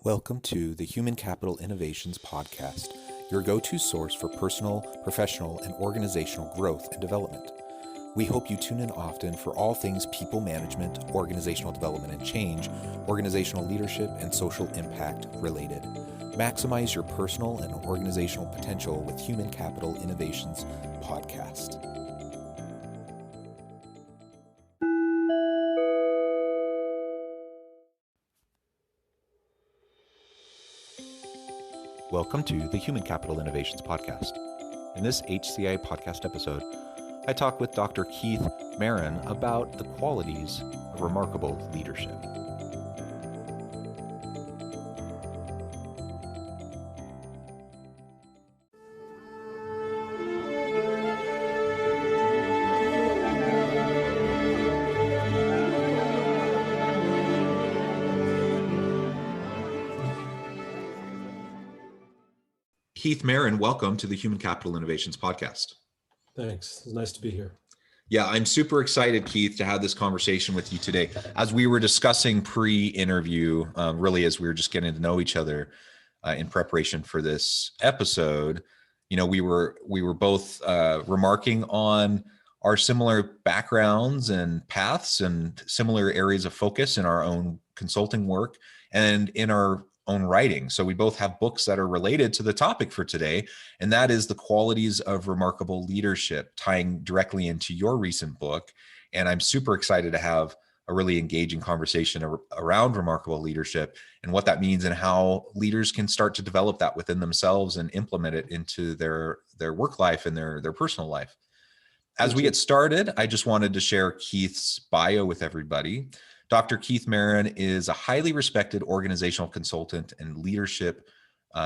Welcome to the Human Capital Innovations Podcast, your go-to source for personal, professional, and organizational growth and development. We hope you tune in often for all things people management, organizational development and change, organizational leadership, and social impact related. Maximize your personal and organizational potential with Human Capital Innovations Podcast. Welcome to the Human Capital Innovations Podcast. In this HCI podcast episode, I talk with Dr. Keith Merron about the qualities of remarkable leadership. Keith Merron, welcome to the Human Capital Innovations Podcast. Thanks. It's nice to be here. Yeah, I'm super excited, Keith, to have this conversation with you today. As we were discussing pre-interview, really as we were just getting to know each other in preparation for this episode, we were both remarking on our similar backgrounds and paths and similar areas of focus in our own consulting work and in our own writing. So we both have books that are related to the topic for today, and that is The Qualities of Remarkable Leadership, tying directly into your recent book. And I'm super excited to have a really engaging conversation around remarkable leadership and what that means and how leaders can start to develop that within themselves and implement it into their work life and their personal life. As we get started, I just wanted to share Keith's bio with everybody. Dr. Keith Merron is a highly respected organizational consultant and leadership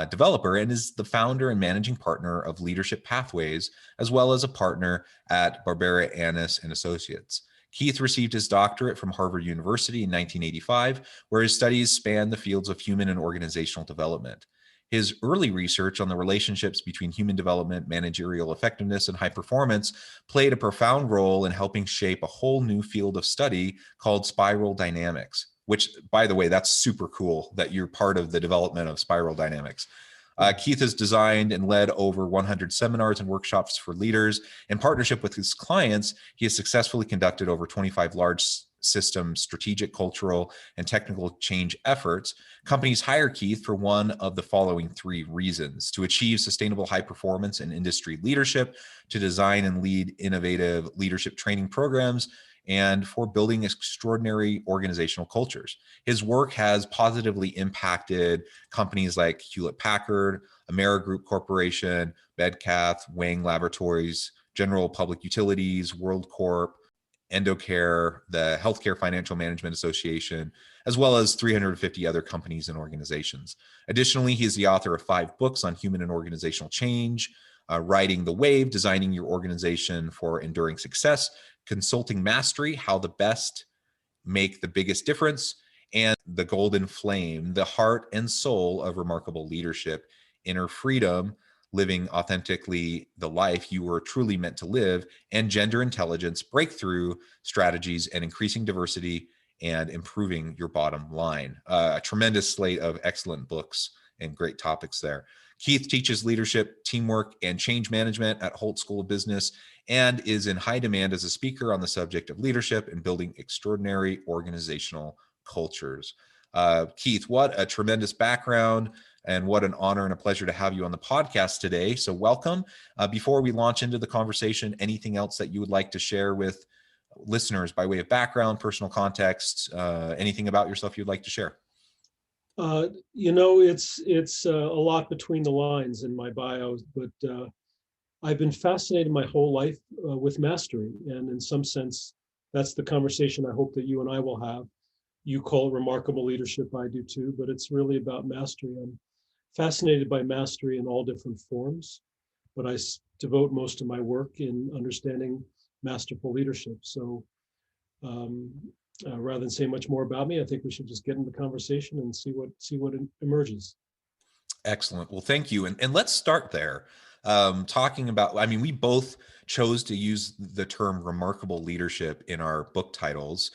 developer and is the founder and managing partner of Leadership Pathways, as well as a partner at Barbera Annis and Associates. Keith received his doctorate from Harvard University in 1985, where his studies span the fields of human and organizational development. His early research on the relationships between human development, managerial effectiveness, and high performance played a profound role in helping shape a whole new field of study called spiral dynamics, which, by the way, that's super cool that you're part of the development of spiral dynamics. Keith has designed and led over 100 seminars and workshops for leaders. In partnership with his clients, he has successfully conducted over 25 large system, strategic, cultural, and technical change efforts. Companies hire Keith for one of the following three reasons: to achieve sustainable high performance and industry leadership, to design and lead innovative leadership training programs, and for building extraordinary organizational cultures. His work has positively impacted companies like Hewlett-Packard, Amerigroup Corporation, Medcath, Wang Laboratories, General Public Utilities, WorldCorp, Endocare, the Healthcare Financial Management Association, as well as 350 other companies and organizations. Additionally, he is the author of 5 books on human and organizational change, Riding the Wave, Designing Your Organization for Enduring Success, Consulting Mastery, How the Best Make the Biggest Difference, and The Golden Flame, The Heart and Soul of Remarkable Leadership, Inner Freedom, Living Authentically the Life You Were Truly Meant to Live, and Gender Intelligence, Breakthrough Strategies and Increasing Diversity and Improving Your Bottom Line. A tremendous slate of excellent books and great topics there. Keith teaches leadership, teamwork, and change management at Holt School of Business and is in high demand as a speaker on the subject of leadership and building extraordinary organizational cultures. Keith, what a tremendous background, and what an honor and a pleasure to have you on the podcast today. So welcome. Before we launch into the conversation, anything else that you would like to share with listeners by way of background, personal context, anything about yourself you'd like to share? It's a lot between the lines in my bio, but I've been fascinated my whole life with mastery. And in some sense, that's the conversation I hope that you and I will have. You call it remarkable leadership, I do too, but it's really about mastery. I'm fascinated by mastery in all different forms, but I devote most of my work in understanding masterful leadership. So rather than say much more about me, I think we should just get into the conversation and see what emerges. Excellent. Well, thank you. And let's start there. Talking about, we both chose to use the term remarkable leadership in our book titles.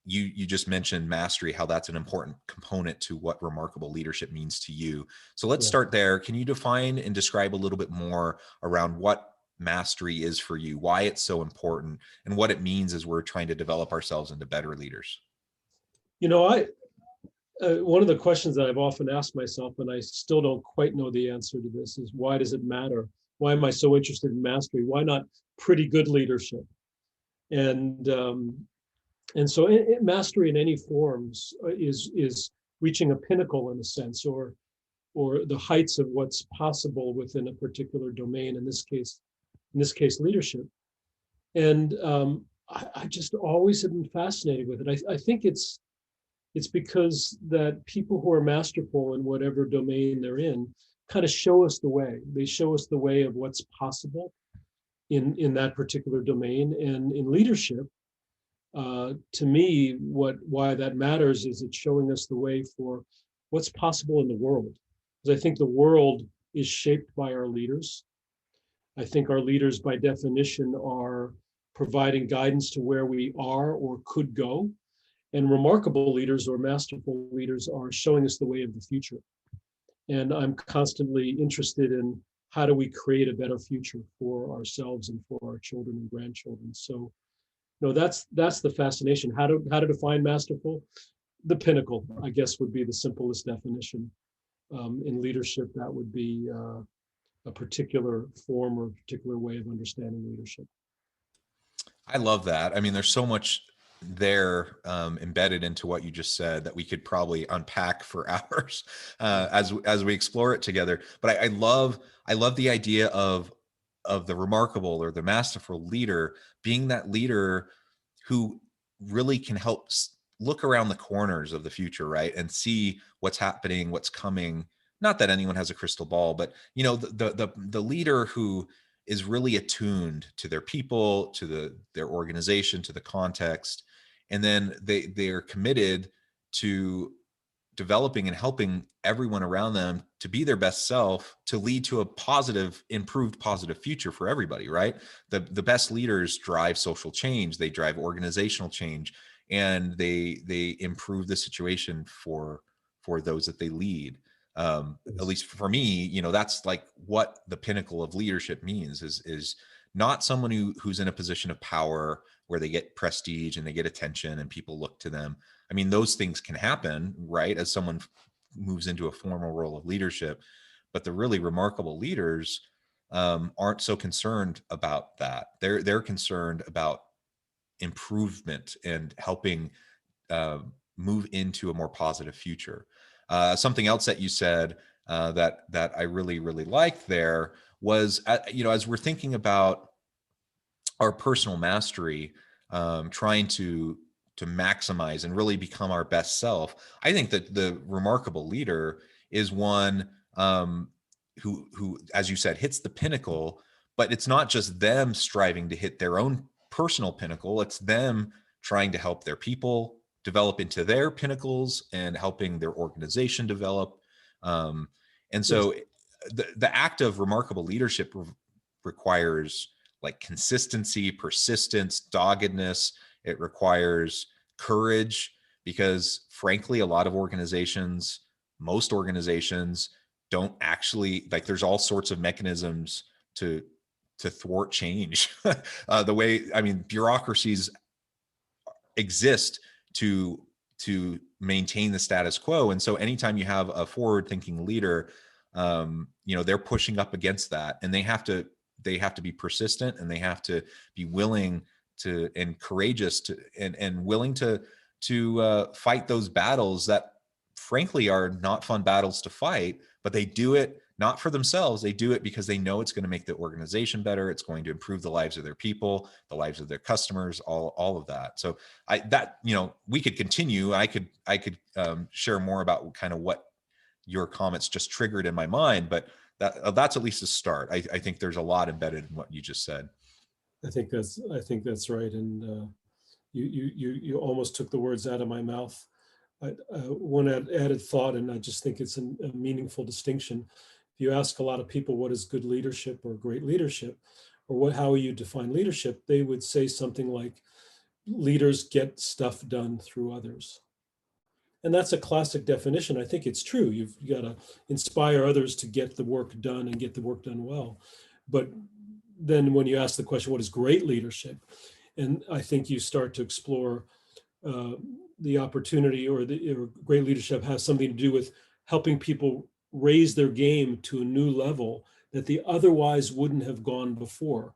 you just mentioned mastery, how that's an important component to what remarkable leadership means to you. So let's Yeah. start there. Can you define and describe a little bit more around what mastery is for you, why it's so important, and what it means as we're trying to develop ourselves into better leaders? You know, one of the questions that I've often asked myself, and I still don't quite know the answer to this, is why does it matter? Why am I so interested in mastery? Why not pretty good leadership? And so mastery in any forms is reaching a pinnacle in a sense, or the heights of what's possible within a particular domain. In this case, leadership. And I just always have been fascinated with it. I think it's because that people who are masterful in whatever domain they're in kind of show us the way. They show us the way of what's possible in that particular domain. And in leadership, to me, why that matters is it's showing us the way for what's possible in the world. Because I think the world is shaped by our leaders. I think our leaders, by definition, are providing guidance to where we are or could go. And remarkable leaders or masterful leaders are showing us the way of the future. And I'm constantly interested in how do we create a better future for ourselves and for our children and grandchildren. So, no, that's the fascination. How to define masterful? The pinnacle, I guess, would be the simplest definition. In leadership, that would be a particular form or a particular way of understanding leadership. I love that. I mean, there's so much there embedded into what you just said that we could probably unpack for hours as we explore it together. But I love the idea of the remarkable or the masterful leader being that leader who really can help look around the corners of the future, right, and see what's happening, what's coming. Not that anyone has a crystal ball, but the leader who is really attuned to their people, to their organization, to the context, and then they are committed to developing and helping everyone around them to be their best self, to lead to a improved positive future for everybody, right? The best leaders drive social change, they drive organizational change, and they improve the situation for those that they lead. At least for me, that's like what the pinnacle of leadership means is not someone who's in a position of power where they get prestige and they get attention and people look to them. I mean, those things can happen, right, as someone moves into a formal role of leadership. But the really remarkable leaders aren't so concerned about that. They're concerned about improvement and helping move into a more positive future. Something else that you said that I really liked there was, as we're thinking about our personal mastery, trying to maximize and really become our best self. I think that the remarkable leader is one who, as you said, hits the pinnacle, but it's not just them striving to hit their own personal pinnacle. It's them trying to help their people develop into their pinnacles and helping their organization develop. And Yes. so the act of remarkable leadership requires like consistency, persistence, doggedness. It requires courage because, frankly, a lot of organizations, most organizations, don't actually like. There's all sorts of mechanisms to thwart change. The way, I mean, bureaucracies exist to maintain the status quo, and so anytime you have a forward-thinking leader, they're pushing up against that, and they have to be persistent, and they have to be willing to and courageous to and willing to fight those battles that frankly are not fun battles to fight, but they do it not for themselves. They do it because they know it's going to make the organization better. It's going to improve the lives of their people, the lives of their customers, all of that. So we could continue. I could share more about kind of what your comments just triggered in my mind, but that's at least a start. I think there's a lot embedded in what you just said. I think that's right. And you almost took the words out of my mouth. One added thought, and I just think it's a meaningful distinction. If you ask a lot of people what is good leadership or great leadership, or how you define leadership, they would say something like leaders get stuff done through others. And that's a classic definition. I think it's true. You've got to inspire others to get the work done and get the work done well. But then when you ask the question, what is great leadership? And I think you start to explore the opportunity, or great leadership has something to do with helping people raise their game to a new level that they otherwise wouldn't have gone before.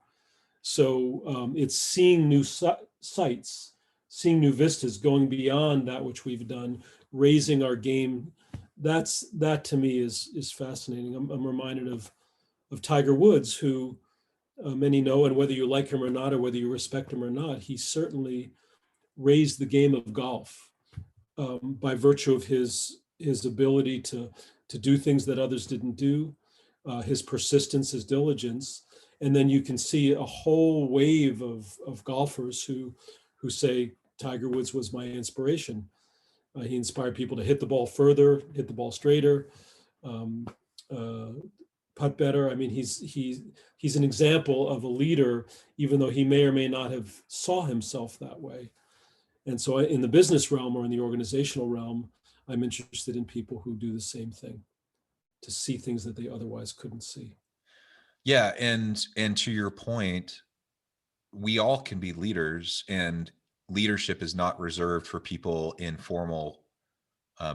So it's seeing new sights, seeing new vistas, going beyond that which we've done, raising our game. That to me is fascinating. I'm reminded of Tiger Woods, who many know, and whether you like him or not, or whether you respect him or not, he certainly raised the game of golf by virtue of his ability to do things that others didn't do, his persistence, his diligence. And then you can see a whole wave of golfers who say Tiger Woods was my inspiration. He inspired people to hit the ball further, hit the ball straighter, putt better. I mean, he's an example of a leader, even though he may or may not have saw himself that way. And so in the business realm or in the organizational realm, I'm interested in people who do the same thing, to see things that they otherwise couldn't see. Yeah, and to your point, we all can be leaders, and leadership is not reserved for people in formal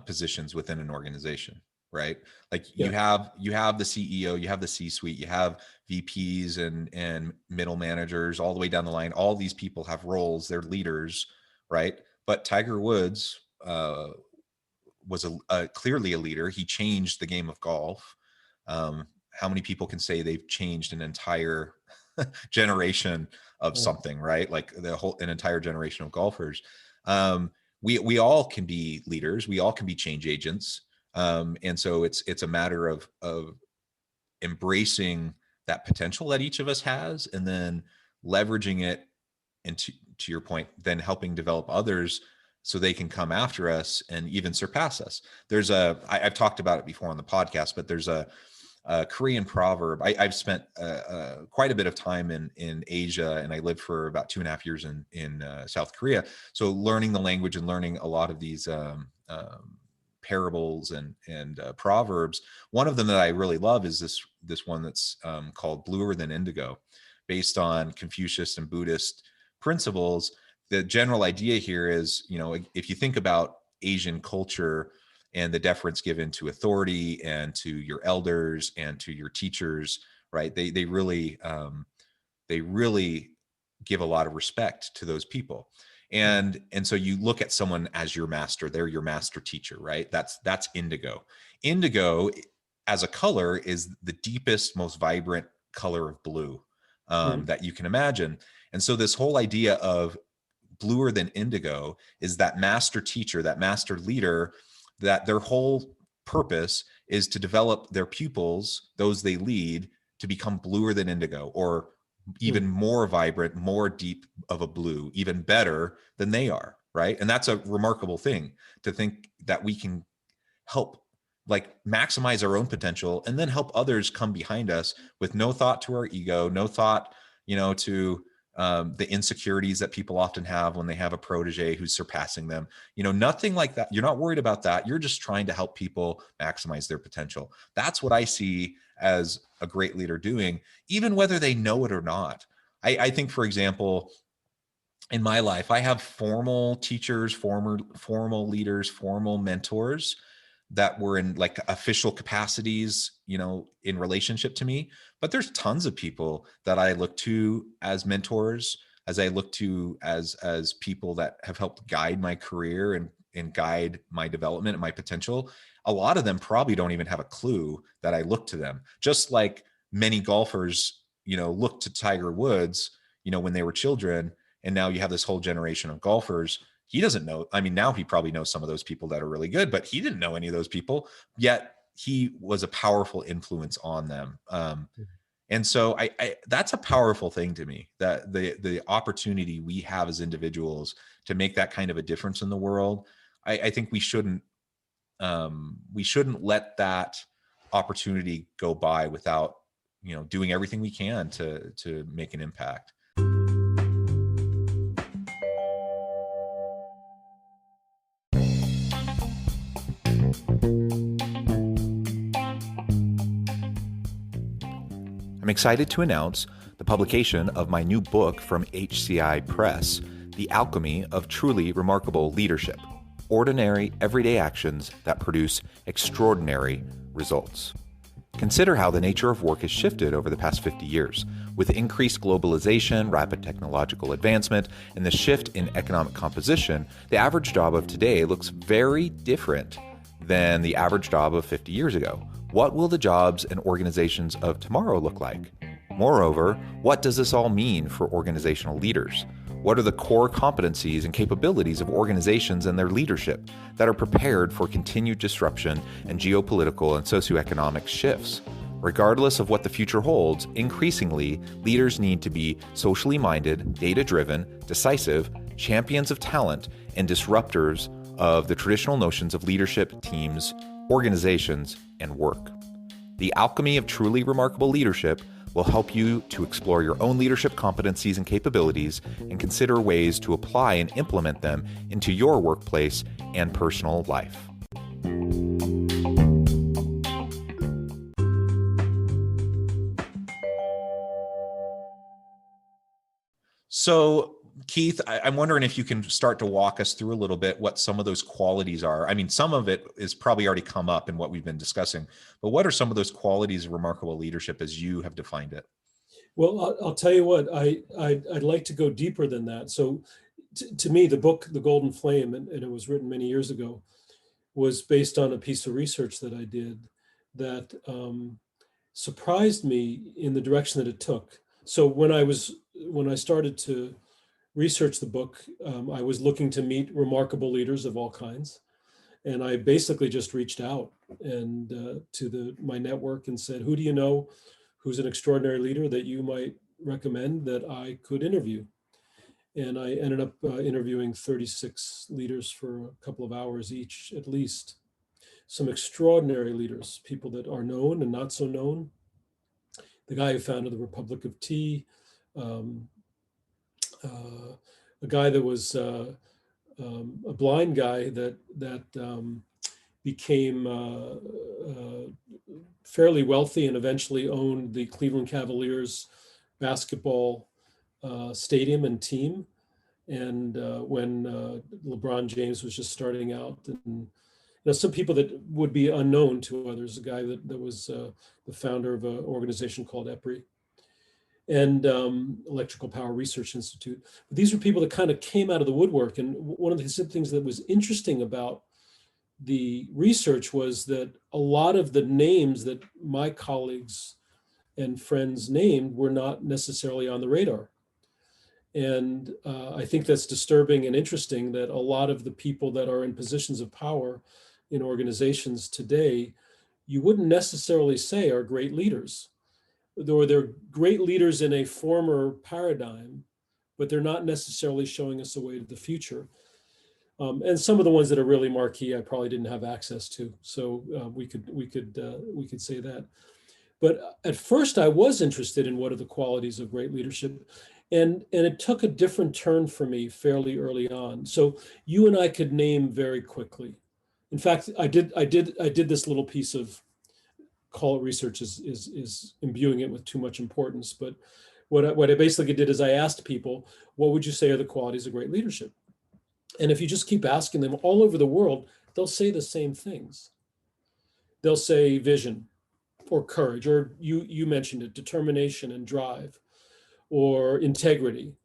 positions within an organization, right? Like Yeah. you have the CEO, you have the C-suite, you have VPs and middle managers all the way down the line. All these people have roles; they're leaders, right? But Tiger Woods was clearly a leader. He changed the game of golf. How many people can say they've changed an entire generation of something, right? Like an entire generation of golfers. We all can be leaders. We all can be change agents. And so it's a matter of embracing that potential that each of us has, and then leveraging it, and to your point, then helping develop others so they can come after us and even surpass us. I've talked about it before on the podcast, but there's a Korean proverb. I've spent quite a bit of time in Asia, and I lived for about 2.5 years in South Korea. So learning the language and learning a lot of these parables and proverbs. One of them that I really love is this one that's called "Bluer Than Indigo," based on Confucius and Buddhist principles. The general idea here is, if you think about Asian culture and the deference given to authority and to your elders and to your teachers, right? They really give a lot of respect to those people. And so you look at someone as your master, they're your master teacher, right? That's indigo. Indigo as a color is the deepest, most vibrant color of blue that you can imagine. And so this whole idea of bluer than indigo is that master teacher, that master leader, that their whole purpose is to develop their pupils, those they lead, to become bluer than indigo, or even more vibrant, more deep of a blue, even better than they are, right? And that's a remarkable thing, to think that we can help maximize our own potential and then help others come behind us with no thought to our ego, no thought, to the insecurities that people often have when they have a protege who's surpassing them. Nothing like that. You're not worried about that. You're just trying to help people maximize their potential. That's what I see as a great leader doing, even whether they know it or not. I think, for example, in my life, I have formal teachers, formal leaders, formal mentors that were in official capacities, in relationship to me. But there's tons of people that I look to as mentors, as I look to as people that have helped guide my career and guide my development and my potential. A lot of them probably don't even have a clue that I look to them. Just like many golfers, look to Tiger Woods, when they were children. And now you have this whole generation of golfers. He doesn't know. I mean, now he probably knows some of those people that are really good, but he didn't know any of those people, yet he was a powerful influence on them. And so I that's a powerful thing to me, that the opportunity we have as individuals to make that kind of a difference in the world. I think we shouldn't let that opportunity go by without, doing everything we can to make an impact. I'm excited to announce the publication of my new book from HCI Press, The Alchemy of Truly Remarkable Leadership: Ordinary, Everyday Actions That Produce Extraordinary Results. Consider how the nature of work has shifted over the past 50 years. With increased globalization, rapid technological advancement, and the shift in economic composition, the average job of today looks very different than the average job of 50 years ago. What will the jobs and organizations of tomorrow look like? Moreover, what does this all mean for organizational leaders? What are the core competencies and capabilities of organizations and their leadership that are prepared for continued disruption and geopolitical and socioeconomic shifts? Regardless of what the future holds, increasingly, leaders need to be socially minded, data-driven, decisive, champions of talent, and disruptors of the traditional notions of leadership, teams, organizations, and work. The Alchemy of Truly Remarkable Leadership will help you to explore your own leadership competencies and capabilities and consider ways to apply and implement them into your workplace and personal life. So, Keith, I'm wondering if you can start to walk us through a little bit what some of those qualities are. I mean, some of it is probably already come up in what we've been discussing, but what are some of those qualities of remarkable leadership as you have defined it? Well, I'll tell you what, I'd like to go deeper than that. So to me, the book, The Golden Flame, and it was written many years ago, was based on a piece of research that I did that surprised me in the direction that it took. So when I started to research the book, I was looking to meet remarkable leaders of all kinds. And I basically just reached out and to my network and said, who do you know who's an extraordinary leader that you might recommend that I could interview? And I ended up interviewing 36 leaders for a couple of hours each, at least. Some extraordinary leaders, people that are known and not so known. The guy who founded the Republic of Tea, a guy that was a blind guy that became fairly wealthy and eventually owned the Cleveland Cavaliers basketball stadium and team. And when LeBron James was just starting out, and some people that would be unknown to others, a guy that was the founder of an organization called EPRI and Electrical Power Research Institute. But these were people that kind of came out of the woodwork. And one of the things that was interesting about the research was that a lot of the names that my colleagues and friends named were not necessarily on the radar. And I think that's disturbing and interesting that a lot of the people that are in positions of power in organizations today, you wouldn't necessarily say are great leaders. Or they're great leaders in a former paradigm, but they're not necessarily showing us a way to the future. And some of the ones that are really marquee, I probably didn't have access to, so we could say that. But at first, I was interested in what are the qualities of great leadership, and it took a different turn for me fairly early on. So you and I could name very quickly. In fact, I did this little piece of, call it research is imbuing it with too much importance. But what I basically did is I asked people, what would you say are the qualities of great leadership? And if you just keep asking them all over the world, they'll say the same things. They'll say vision or courage, or you mentioned it, determination and drive, or integrity.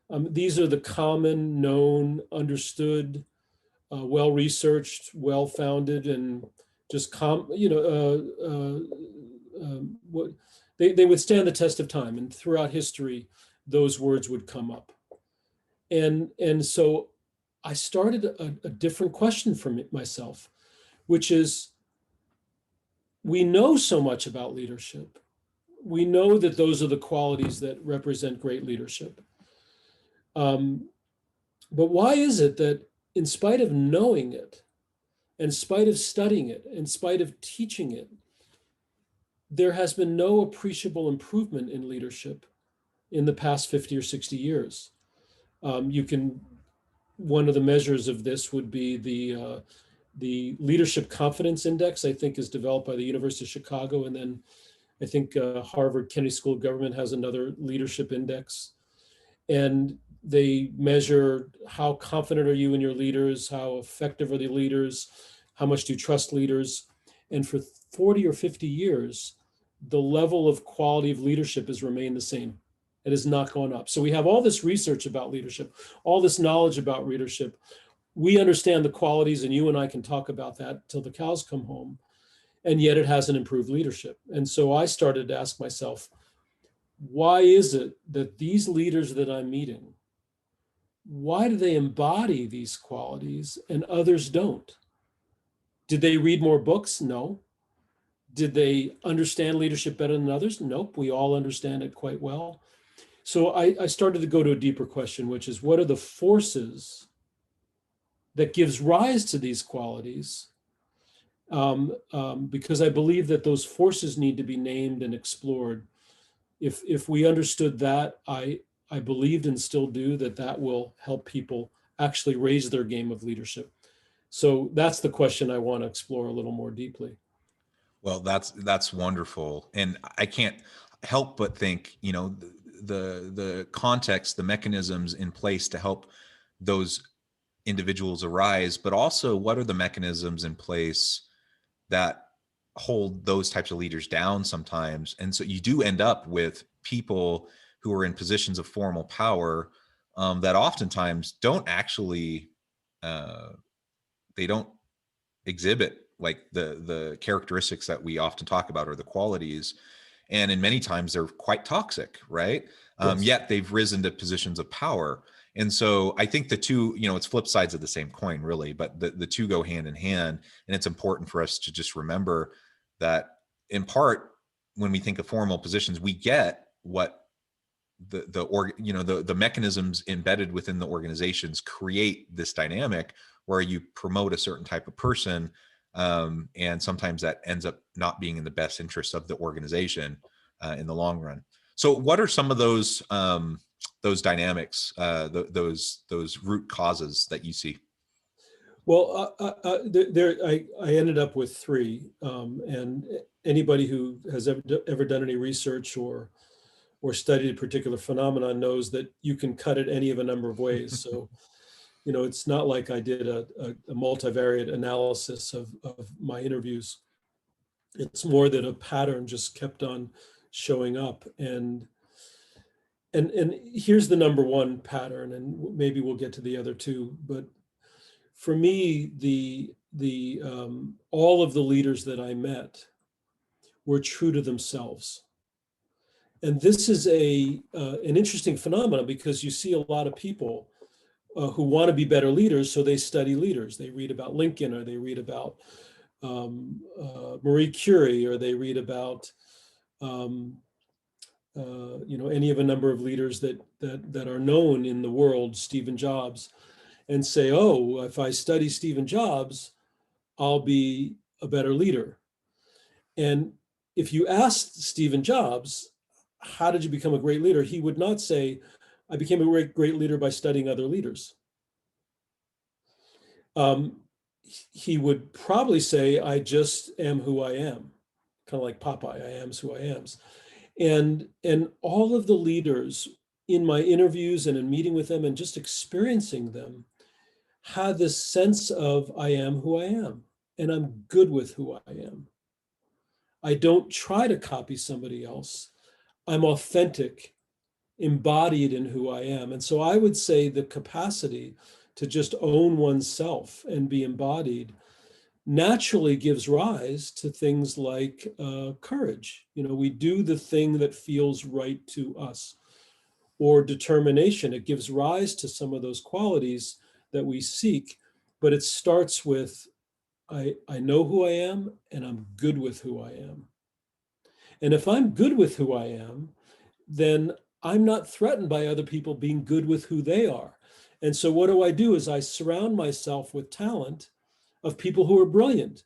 These are the common, known, understood, well-researched, well-founded, and just they withstand the test of time, and throughout history, those words would come up. And so I started a different question for myself, which is, we know so much about leadership. We know that those are the qualities that represent great leadership. But why is it that in spite of knowing it, in spite of studying it, in spite of teaching it, there has been no appreciable improvement in leadership in the past 50 or 60 years? One of the measures of this would be the Leadership Confidence Index, I think is developed by the University of Chicago and then I think Harvard Kennedy School of Government has another leadership index. And they measure how confident are you in your leaders, how effective are the leaders, how much do you trust leaders. And for 40 or 50 years, the level of quality of leadership has remained the same. It has not gone up. So we have all this research about leadership, all this knowledge about leadership. We understand the qualities, and you and I can talk about that till the cows come home. And yet it hasn't improved leadership. And so I started to ask myself, why is it that these leaders that I'm meeting, why do they embody these qualities and others don't? Did they read more books? No. Did they understand leadership better than others? Nope. We all understand it quite well. So I started to go to a deeper question, which is, what are the forces that gives rise to these qualities? Because I believe that those forces need to be named and explored. If we understood that, I believed and still do that will help people actually raise their game of leadership. So that's the question I want to explore a little more deeply. Well, that's wonderful, and I can't help but think, the context, the mechanisms in place to help those individuals arise, but also what are the mechanisms in place that hold those types of leaders down sometimes. And so you do end up with people who are in positions of formal power, that oftentimes don't actually, they don't exhibit like the characteristics that we often talk about, or the qualities. And in many times they're quite toxic, right? Yes. Yet they've risen to positions of power. And so I think the two, it's flip sides of the same coin, really, but the two go hand in hand. And it's important for us to just remember that, in part, when we think of formal positions, we get what the mechanisms embedded within the organizations create this dynamic where you promote a certain type of person, and sometimes that ends up not being in the best interest of the organization in the long run. So what are some of those dynamics, those root causes that you see? Well, I ended up with three, and anybody who has ever done any research or studied a particular phenomenon knows that you can cut it any of a number of ways. So, it's not like I did a multivariate analysis of my interviews. It's more that a pattern just kept on showing up. And here's the number one pattern, and maybe we'll get to the other two. But for me, all of the leaders that I met were true to themselves. And this is an interesting phenomenon, because you see a lot of people who want to be better leaders, so they study leaders. They read about Lincoln, or they read about Marie Curie, or they read about any of a number of leaders that are known in the world, Stephen Jobs, and say, oh, if I study Stephen Jobs, I'll be a better leader. And if you asked Stephen Jobs, how did you become a great leader? He would not say, I became a great leader by studying other leaders. He would probably say, I just am who I am, kind of like Popeye, I am's who I am's. And all of the leaders in my interviews and in meeting with them and just experiencing them had this sense of, I am who I am, and I'm good with who I am. I don't try to copy somebody else. I'm authentic, embodied in who I am. And so I would say the capacity to just own oneself and be embodied naturally gives rise to things like courage. We do the thing that feels right to us, or determination. It gives rise to some of those qualities that we seek, but it starts with, I know who I am, and I'm good with who I am. And if I'm good with who I am, then I'm not threatened by other people being good with who they are. And so what do? Is I surround myself with talent of people who are brilliant,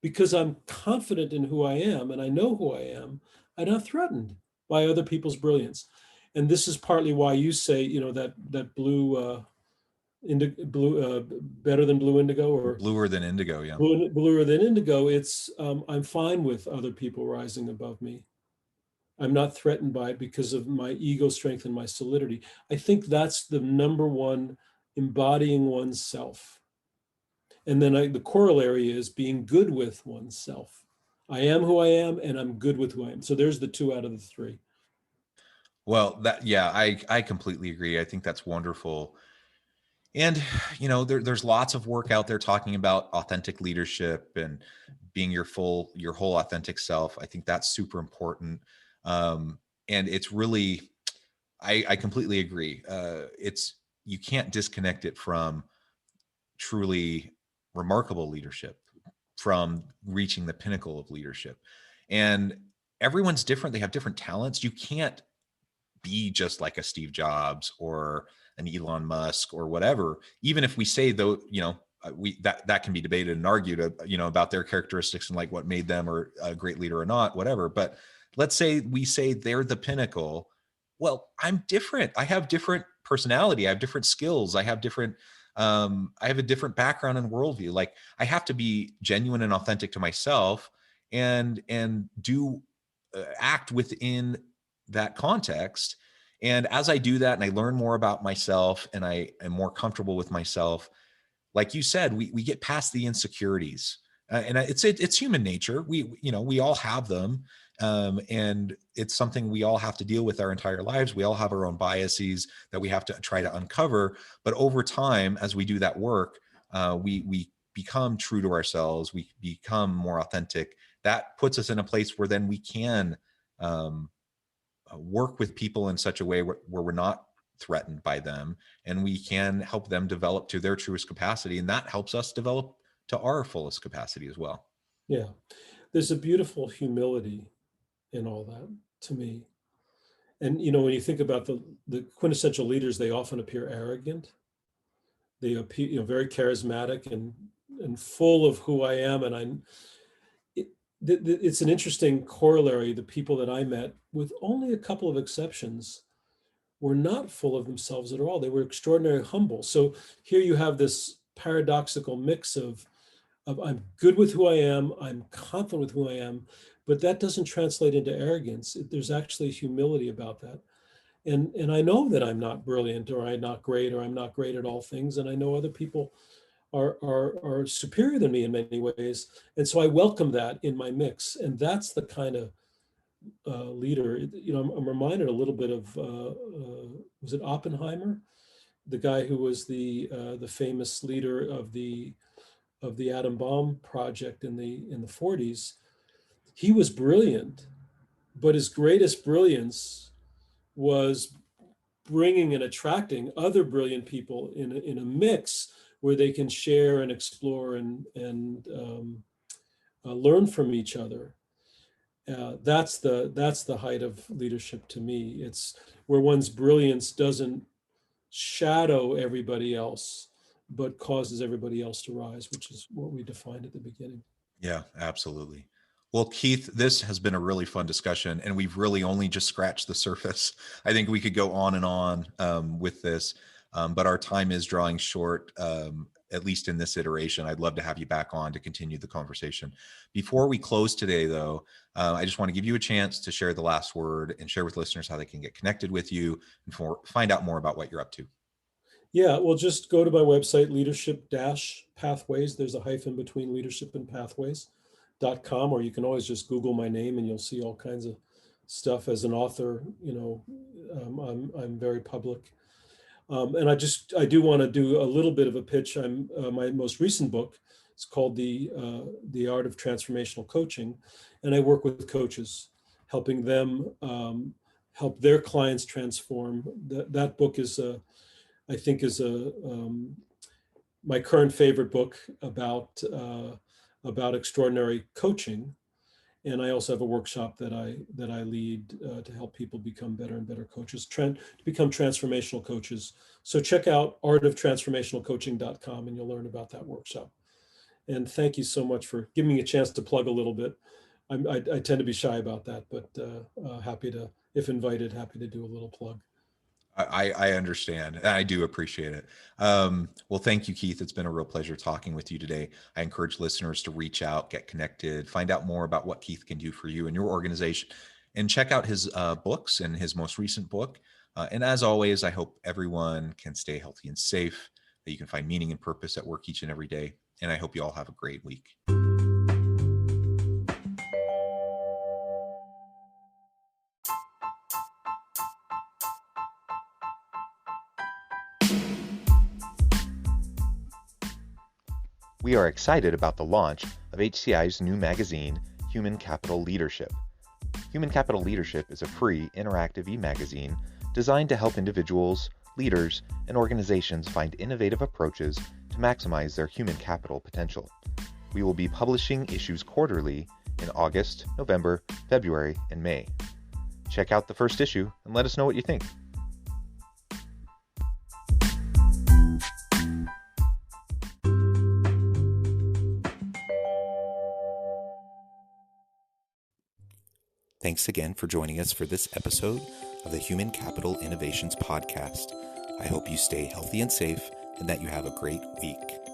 because I'm confident in who I am and I know who I am. I'm not threatened by other people's brilliance. And this is partly why you say, that blue, better than blue indigo, or Bluer than indigo. Yeah. bluer than indigo. It's I'm fine with other people rising above me. I'm not threatened by it because of my ego strength and my solidity. I think that's the number one, embodying oneself. And then the corollary is being good with oneself. I am who I am, and I'm good with who I am. So there's the two out of the three. Well, yeah, I completely agree. I think that's wonderful. And, there's lots of work out there talking about authentic leadership and being your whole authentic self. I think that's super important. And it's really, I completely agree. You can't disconnect it from truly remarkable leadership, from reaching the pinnacle of leadership. And everyone's different. They have different talents. You can't be just like a Steve Jobs or an Elon Musk or whatever. Even if we say, though, we that can be debated and argued, about their characteristics and like what made them or a great leader or not, whatever. But let's say we say they're the pinnacle. Well, I'm different. I have different personality. I have different skills. I have a different background and worldview. Like, I have to be genuine and authentic to myself, and do act within that context. And as I do that and I learn more about myself and I am more comfortable with myself, like you said, we get past the insecurities. And it's human nature. We all have them. And it's something we all have to deal with our entire lives. We all have our own biases that we have to try to uncover. But over time, as we do that work, we become true to ourselves. We become more authentic. That puts us in a place where then we can work with people in such a way where we're not threatened by them, and we can help them develop to their truest capacity. And that helps us develop to our fullest capacity as well. Yeah. There's a beautiful humility in all that, to me. And, when you think about the quintessential leaders, they often appear arrogant. They appear, very charismatic and full of who I am. And it's an interesting corollary. The people that I met, with only a couple of exceptions, were not full of themselves at all. They were extraordinarily humble. So here you have this paradoxical mix of I'm good with who I am, I'm confident with who I am, but that doesn't translate into arrogance. There's actually humility about that. And I know that I'm not brilliant, or I'm not great, or I'm not great at all things. And I know other people are superior than me in many ways. And so I welcome that in my mix. And that's the kind of leader. I'm reminded a little bit of was it Oppenheimer, the guy who was the famous leader of the atom bomb project in the 40s. He was brilliant, but his greatest brilliance was bringing and attracting other brilliant people in a mix where they can share and explore and learn from each other. That's the height of leadership to me. It's where one's brilliance doesn't shadow everybody else, but causes everybody else to rise, which is what we defined at the beginning. Yeah, absolutely. Well, Keith, this has been a really fun discussion, and we've really only just scratched the surface. I think we could go on and on with this, but our time is drawing short, at least in this iteration. I'd love to have you back on to continue the conversation. Before we close today, though, I just want to give you a chance to share the last word and share with listeners how they can get connected with you and find out more about what you're up to. Yeah, well, just go to my website, leadership-pathways. There's a hyphen between leadership and pathways.com, or you can always just Google my name and you'll see all kinds of stuff. As an author, I'm very public. And I do want to do a little bit of a pitch. My most recent book is called The Art of Transformational Coaching, and I work with coaches, helping them help their clients transform. That book is I think is my current favorite book about extraordinary coaching. And I also have a workshop that I lead to help people become better and better coaches, to become transformational coaches. So check out artoftransformationalcoaching.com and you'll learn about that workshop. And thank you so much for giving me a chance to plug a little bit. I tend to be shy about that, but happy to, if invited, happy to do a little plug. I understand. And I do appreciate it. Well, thank you, Keith. It's been a real pleasure talking with you today. I encourage listeners to reach out, get connected, find out more about what Keith can do for you and your organization. and check out his books and his most recent book. And as always, I hope everyone can stay healthy and safe, that you can find meaning and purpose at work each and every day. And I hope you all have a great week. We are excited about the launch of HCI's new magazine, Human Capital Leadership. Human Capital Leadership is a free, interactive e-magazine designed to help individuals, leaders, and organizations find innovative approaches to maximize their human capital potential. We will be publishing issues quarterly in August, November, February, and May. Check out the first issue and let us know what you think. Thanks again for joining us for this episode of the Human Capital Innovations Podcast. I hope you stay healthy and safe and that you have a great week.